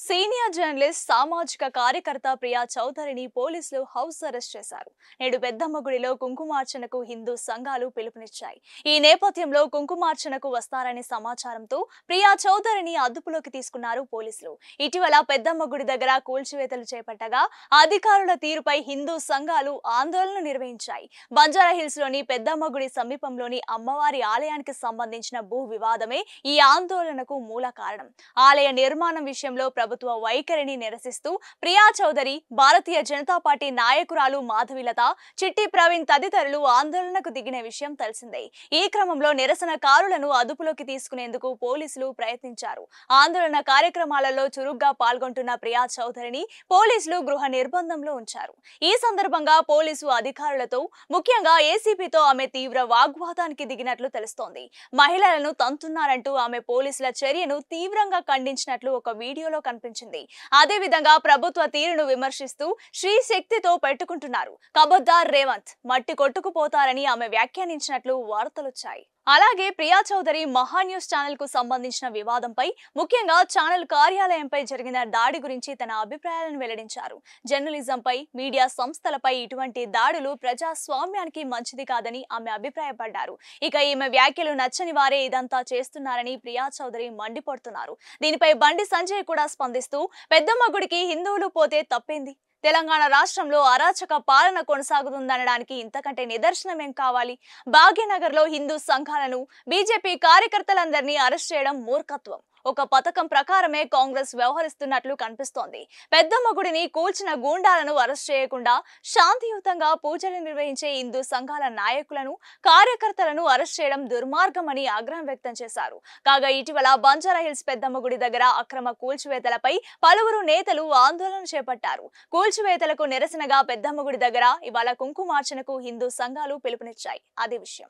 Senior journalist సామాజిక కార్యకర్త ప్రియా చౌదరిని పోలీసులు హౌస్ అరెస్ట్ చేశారు. నేడు పెద్దమ్మగుడిలో కుంకుమార్చనకు హిందూ సంఘాలు పిలుపునిచ్చాయి. ఈ నేపథ్యంలో కుంకుమార్చనకు వస్తారనే సమాచారంతో ప్రియా చౌదరిని అదుపులోకి తీసుకున్నారు పోలీసులు. ఇటీవల పెద్దమ్మగుడి దగ్గర కూల్చివేతలు చేపట్టగా అధికారుల తీరుపై హిందూ సంఘాలు ఆందోళన నిర్వహించాయి. బంజారాహిల్స్ లోని పెద్దమ్మగుడి సమీపంలోని అమ్మవారి ఆలయానికి సంబంధించిన భూ వివాదమే ఈ ఆందోళనకు మూల కారణం. ఆలయ నిర్మాణం విషయంలో ప్రభుత్వ వైఖరిని నిరసిస్తూ ప్రియా చౌదరి, భారతీయ జనతా పార్టీ నాయకురాలు మాధవిలత, చిట్టి ప్రవీణ్ తదితరులు ఆందోళనకు దిగిన విషయం తెలిసిందే. ఈ క్రమంలో నిరసనకారులను అదుపులోకి తీసుకునేందుకు పోలీసులు ప్రయత్నించారు. ఆందోళన కార్యక్రమాలలో చురుగ్గా పాల్గొంటున్న ప్రియా చౌదరిని పోలీసులు గృహ నిర్బంధంలో ఉంచారు. ఈ సందర్భంగా పోలీసు అధికారులతో, ముఖ్యంగా ఏసీపీతో ఆమె తీవ్ర వాగ్వాదానికి దిగినట్లు తెలుస్తోంది. మహిళలను తంతున్నారంటూ ఆమె పోలీసుల చర్యను తీవ్రంగా ఖండించినట్లు ఒక వీడియోలో కనిపించింది. అదే విధంగా ప్రభుత్వ తీరును విమర్శిస్తూ శ్రీ శక్తితో పెట్టుకుంటున్నారు, కబద్దార్ రేవంత్, మట్టి కొట్టుకుపోతారని ఆమె వ్యాఖ్యానించినట్లు వార్తలొచ్చాయి. అలాగే ప్రియా చౌదరి మహాన్యూస్ ఛానల్ కు సంబంధించిన వివాదంపై, ముఖ్యంగా ఛానల్ కార్యాలయంపై జరిగిన దాడి గురించి తన అభిప్రాయాలను వెల్లడించారు. జర్నలిజంపై, మీడియా సంస్థలపై ఇటువంటి దాడులు ప్రజాస్వామ్యానికి మంచిది కాదని ఆమె అభిప్రాయపడ్డారు. ఇక ఈమె వ్యాఖ్యలు నచ్చని వారే ఇదంతా చేస్తున్నారని ప్రియా చౌదరి మండిపడుతున్నారు. దీనిపై బండి సంజయ్ కూడా స్పందిస్తూ, పెద్దమ్మ గుడికి హిందువులు పోతే తప్పేంది? తెలంగాణ రాష్ట్రంలో అరాచక పాలన కొనసాగుతుందనడానికి ఇంతకంటే నిదర్శనమేం కావాలి? భాగ్యనగర్ లో హిందూ సంఘాలను, బీజేపీ కార్యకర్తలందరినీ అరెస్ట్ చేయడం మూర్ఖత్వం. ఒక పథకం ప్రకారమే కాంగ్రెస్ వ్యవహరిస్తున్నట్లు కనిపిస్తోంది. పెద్దమ్మ గుడిని కూల్చిన గూండాలను అరెస్ట్ చేయకుండా శాంతియుతంగా పూజలు నిర్వహించే హిందూ సంఘాల నాయకులను, కార్యకర్తలను అరెస్ట్ చేయడం దుర్మార్గమని ఆగ్రహం వ్యక్తం చేశారు. కాగా ఇటీవల బంజారాహిల్స్ పెద్దమ్మ గుడి దగ్గర అక్రమ కూల్చివేతలపై పలువురు నేతలు ఆందోళన చేపట్టారు. కూల్చివేతలకు నిరసనగా పెద్దమ్మ గుడి దగ్గర ఇవాళ కుంకుమార్చనకు హిందూ సంఘాలు పిలుపునిచ్చాయి. అదే విషయం.